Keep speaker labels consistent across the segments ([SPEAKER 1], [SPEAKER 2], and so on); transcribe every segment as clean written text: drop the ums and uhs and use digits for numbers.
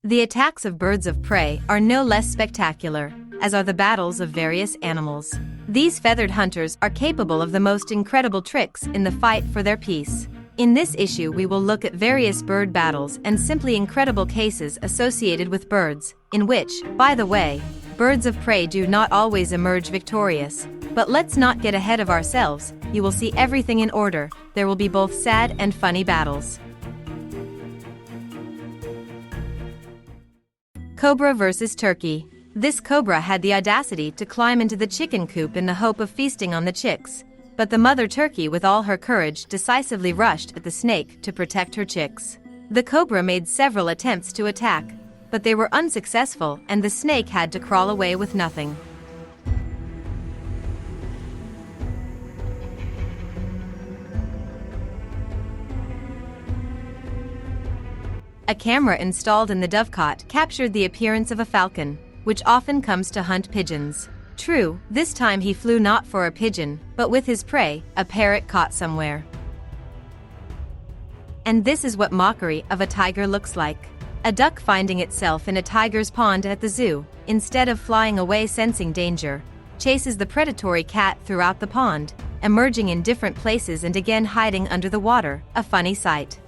[SPEAKER 1] The attacks of birds of prey are no less spectacular, as are the battles of various animals. These feathered hunters are capable of the most incredible tricks in the fight for their peace. In this issue we will look at various bird battles and simply incredible cases associated with birds, in which, by the way, birds of prey do not always emerge victorious. But let's not get ahead of ourselves, you will see everything in order. There will be both sad and funny battles. Cobra versus turkey. This cobra had the audacity to climb into the chicken coop in the hope of feasting on the chicks, but the mother turkey with all her courage decisively rushed at the snake to protect her chicks. The cobra made several attempts to attack, but they were unsuccessful and the snake had to crawl away with nothing. A camera installed in the dovecot captured the appearance of a falcon, which often comes to hunt pigeons. True, this time he flew not for a pigeon, but with his prey, a parrot caught somewhere. And this is what mockery of a tiger looks like. A duck finding itself in a tiger's pond at the zoo, instead of flying away sensing danger, chases the predatory cat throughout the pond, emerging in different places and again hiding under the water, a funny sight.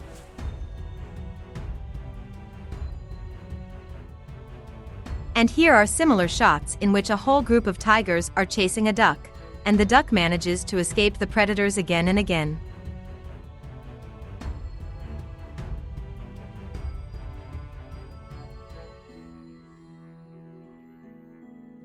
[SPEAKER 1] And here are similar shots in which a whole group of tigers are chasing a duck, and the duck manages to escape the predators again and again.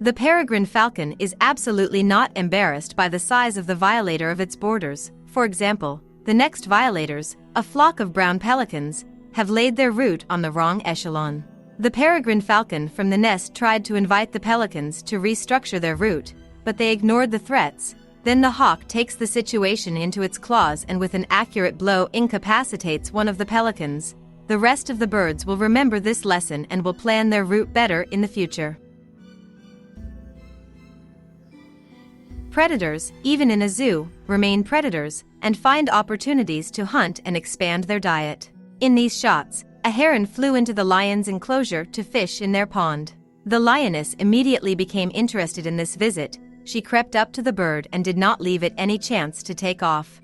[SPEAKER 1] The peregrine falcon is absolutely not embarrassed by the size of the violator of its borders. For example, the next violators, a flock of brown pelicans, have laid their route on the wrong echelon. The peregrine falcon from the nest tried to invite the pelicans to restructure their route, but they ignored the threats. Then the hawk takes the situation into its claws and with an accurate blow incapacitates one of the pelicans. The rest of the birds will remember this lesson and will plan their route better in the future. Predators, even in a zoo, remain predators and find opportunities to hunt and expand their diet. In these shots, a heron flew into the lion's enclosure to fish in their pond. The lioness immediately became interested in this visit. She crept up to the bird and did not leave it any chance to take off.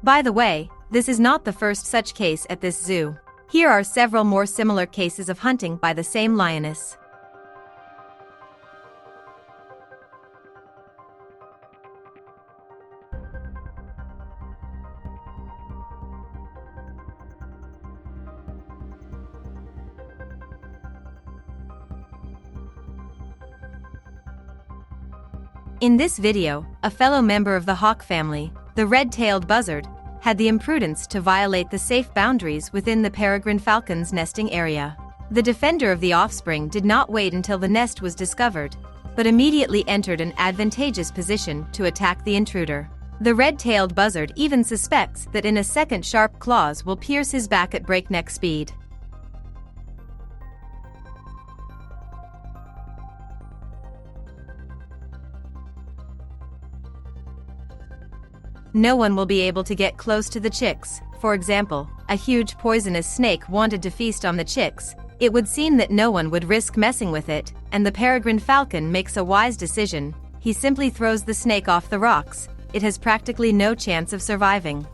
[SPEAKER 1] By the way, this is not the first such case at this zoo. Here are several more similar cases of hunting by the same lioness. In this video, a fellow member of the hawk family, the red-tailed buzzard, had the imprudence to violate the safe boundaries within the peregrine falcon's nesting area. The defender of the offspring did not wait until the nest was discovered, but immediately entered an advantageous position to attack the intruder. The red-tailed buzzard even suspects that in a second sharp claws will pierce his back at breakneck speed. No one will be able to get close to the chicks. For example, a huge poisonous snake wanted to feast on the chicks. It would seem that no one would risk messing with it, and the peregrine falcon makes a wise decision. He simply throws the snake off the rocks. It has practically no chance of surviving.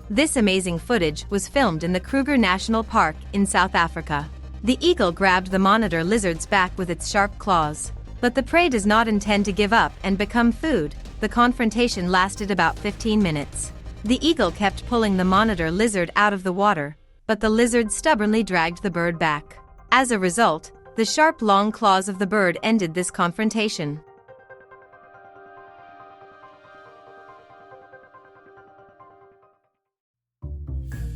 [SPEAKER 1] This amazing footage was filmed in the Kruger National Park in South Africa. The eagle grabbed the monitor lizard's back with its sharp claws. But the prey does not intend to give up and become food. The confrontation lasted about 15 minutes. The eagle kept pulling the monitor lizard out of the water, but the lizard stubbornly dragged the bird back. As a result, the sharp long claws of the bird ended this confrontation.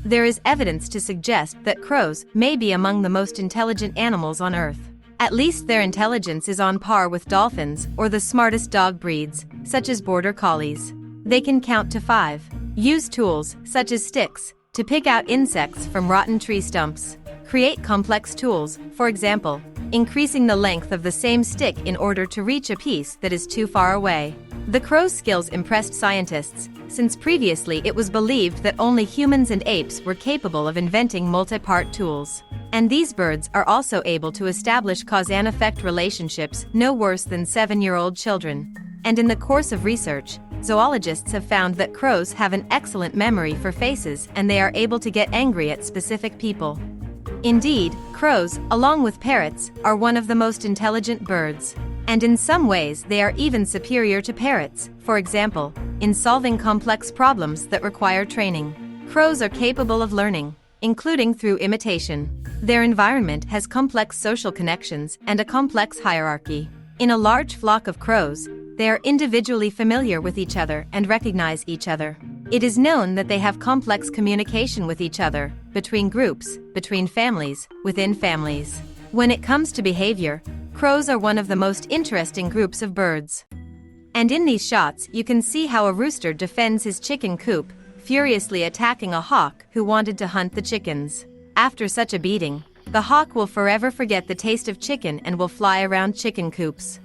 [SPEAKER 1] There is evidence to suggest that crows may be among the most intelligent animals on Earth. At least their intelligence is on par with dolphins or the smartest dog breeds, such as border collies. They can count to 5, use tools, such as sticks, to pick out insects from rotten tree stumps, create complex tools, for example, increasing the length of the same stick in order to reach a piece that is too far away. The crow's skills impressed scientists, since previously it was believed that only humans and apes were capable of inventing multi-part tools. And these birds are also able to establish cause-and-effect relationships no worse than 7-year-old children. And in the course of research, zoologists have found that crows have an excellent memory for faces and they are able to get angry at specific people. Indeed, crows, along with parrots, are one of the most intelligent birds. And in some ways they are even superior to parrots, for example, in solving complex problems that require training. Crows are capable of learning, including through imitation. Their environment has complex social connections and a complex hierarchy. In a large flock of crows, they are individually familiar with each other and recognize each other. It is known that they have complex communication with each other, between groups, between families, within families. When it comes to behavior, crows are one of the most interesting groups of birds. And in these shots you can see how a rooster defends his chicken coop, furiously attacking a hawk who wanted to hunt the chickens. After such a beating, the hawk will forever forget the taste of chicken and will fly around chicken coops.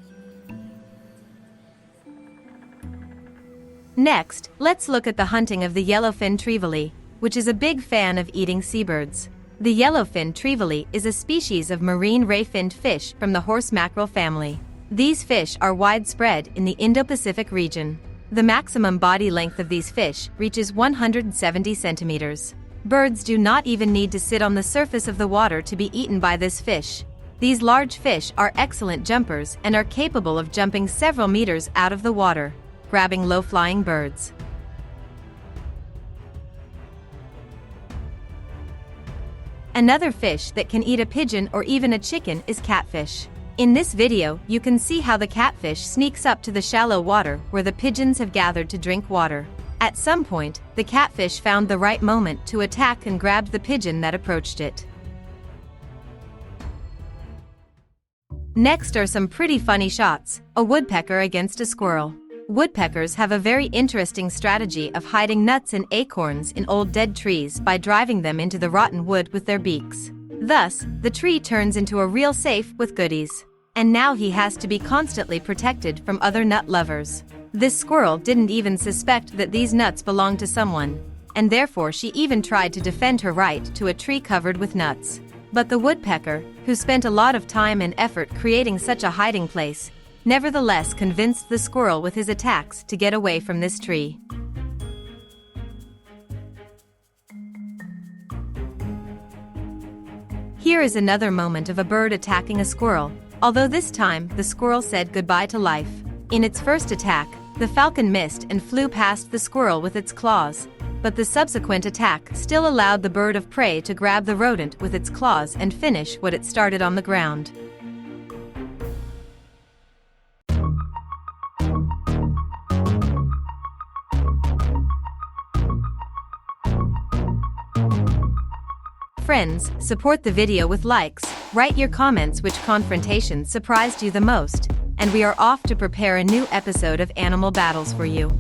[SPEAKER 1] Next, let's look at the hunting of the yellowfin trevally, which is a big fan of eating seabirds. The yellowfin trevally is a species of marine ray-finned fish from the horse mackerel family. These fish are widespread in the Indo-Pacific region. The maximum body length of these fish reaches 170 centimeters. Birds do not even need to sit on the surface of the water to be eaten by this fish. These large fish are excellent jumpers and are capable of jumping several meters out of the water, grabbing low-flying birds. Another fish that can eat a pigeon or even a chicken is catfish. In this video, you can see how the catfish sneaks up to the shallow water where the pigeons have gathered to drink water. At some point, the catfish found the right moment to attack and grabbed the pigeon that approached it. Next are some pretty funny shots: a woodpecker against a squirrel. Woodpeckers have a very interesting strategy of hiding nuts and acorns in old dead trees by driving them into the rotten wood with their beaks. Thus, the tree turns into a real safe with goodies. And now he has to be constantly protected from other nut lovers. This squirrel didn't even suspect that these nuts belonged to someone, and therefore she even tried to defend her right to a tree covered with nuts. But the woodpecker, who spent a lot of time and effort creating such a hiding place, nevertheless convinced the squirrel with his attacks to get away from this tree. Here is another moment of a bird attacking a squirrel, although this time the squirrel said goodbye to life. In its first attack, the falcon missed and flew past the squirrel with its claws, but the subsequent attack still allowed the bird of prey to grab the rodent with its claws and finish what it started on the ground. Friends, support the video with likes, write your comments which confrontation surprised you the most, and we are off to prepare a new episode of Animal Battles for you.